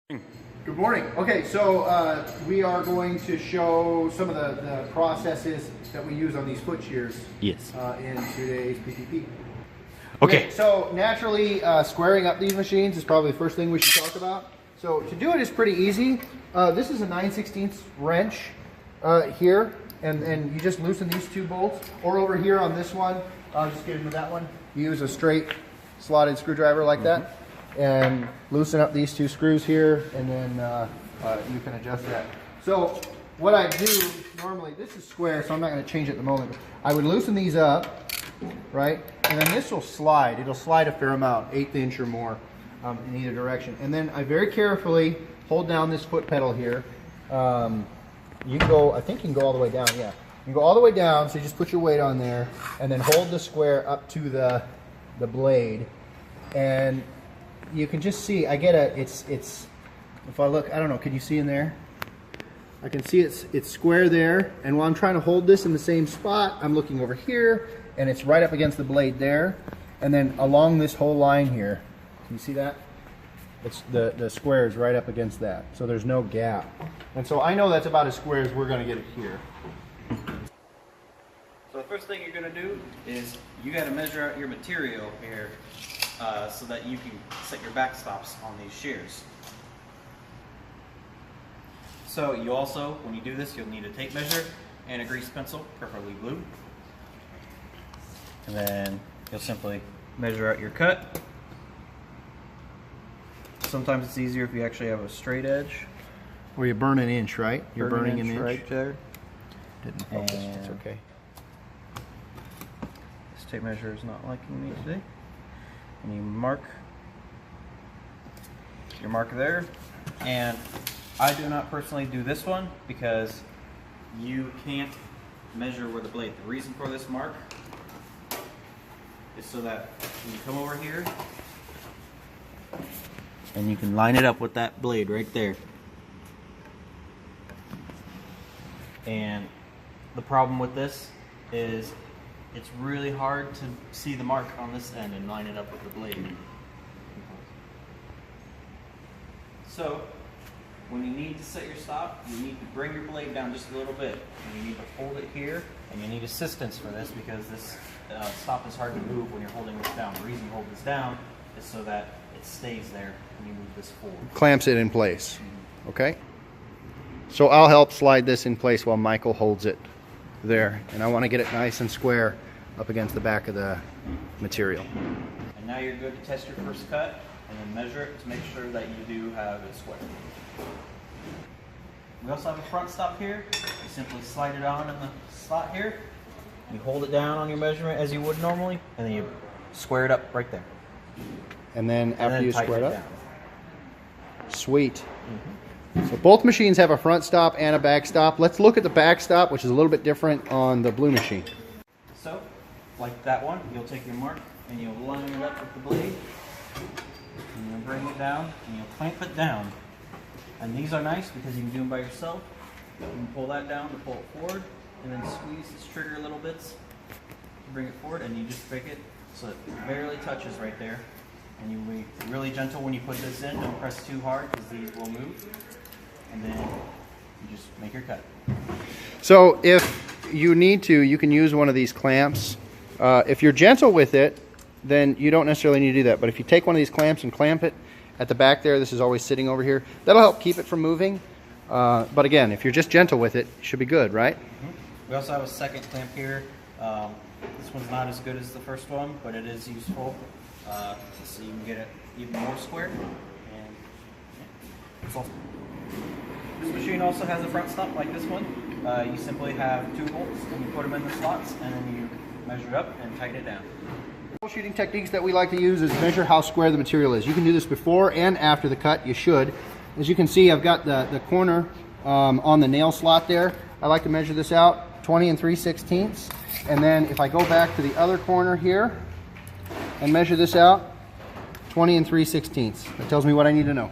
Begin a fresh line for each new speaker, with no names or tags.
Good morning. Okay, so we are going to show some of the processes that we use on these foot shears.
Yes.
In today's PPP.
Okay.
So naturally, squaring up these machines is probably the first thing we should talk about. So to do it is pretty easy. This is a 9/16 wrench here, and you just loosen these two bolts. Or over here on this one, I'll just get into that one. You use a straight slotted screwdriver like that. And loosen up these two screws here, and then you can adjust that. So what I do normally, this is square, so I'm not going to change it at the moment. I would loosen these up, right? And then this will slide. It'll slide a fair amount, 1/8 inch or more in either direction. And then I very carefully hold down this foot pedal here. You can go, I think you can go all the way down, yeah. You can go all the way down, so you just put your weight on there, and then hold the square up to the blade. And you can just see, I get it's if I look, I don't know, can you see in there? I can see it's square there, and while I'm trying to hold this in the same spot, I'm looking over here, and it's right up against the blade there, and then along this whole line here, can you see that? It's the square is right up against that, so there's no gap. And so I know that's about as square as we're going to get it here.
So the first thing you're going to do is you got to measure out your material here so that you can set your backstops on these shears. So you also, when you do this, you'll need a tape measure and a grease pencil, preferably blue. And then you'll simply measure out your cut. Sometimes it's easier if you actually have a straight edge.
Or you burn an inch, right? You're burning an inch
right there.
Didn't focus, it's okay.
This tape measure is not liking me today. And you mark your mark there. And I do not personally do this one because you can't measure where the blade. The reason for this mark is so that when you come over here and you can line it up with that blade right there. And the problem with this is it's really hard to see the mark on this end and line it up with the blade. So when you need to set your stop, you need to bring your blade down just a little bit. And you need to hold it here, and you need assistance for this because this stop is hard to move when you're holding this down. The reason you hold this down is so that it stays there when you move this forward.
Clamps it in place. Okay? So I'll help slide this in place while Michael holds it there. And I want to get it nice and square up against the back of the material.
And now you're good to test your first cut and then measure it to make sure that you do have it square. We also have a front stop here. You simply slide it on in the slot here. You hold it down on your measurement as you would normally, and then you square it up right there.
And then after you square it up?
Down.
Sweet. So both machines have a front stop and a back stop. Let's look at the back stop, which is a little bit different on the blue machine.
So, like that one, you'll take your mark and you'll line it up with the blade. And you'll bring it down and you'll clamp it down. And these are nice because you can do them by yourself. You can pull that down to pull it forward and then squeeze this trigger little bits to bring it forward, and you just break it so it barely touches right there. And you be really gentle when you put this in. Don't press too hard because these will move. And then you just make your cut.
So if you need to, you can use one of these clamps. If you're gentle with it, then you don't necessarily need to do that. But if you take one of these clamps and clamp it at the back there, this is always sitting over here, that'll help keep it from moving. But again, if you're just gentle with it, it should be good, right?
We also have a second clamp here. This one's not as good as the first one, but it is useful. So you can get it even more square. And yeah. This machine also has a front stop like this one. You simply have 2 bolts and you put them in the slots, and then you measure it up and tighten it down.
Troubleshooting techniques that we like to use is measure how square the material is. You can do this before and after the cut. You should. As you can see, I've got the corner on the nail slot there. I like to measure this out 20 3/16. And then if I go back to the other corner here and measure this out 20 3/16. That tells me what I need to know.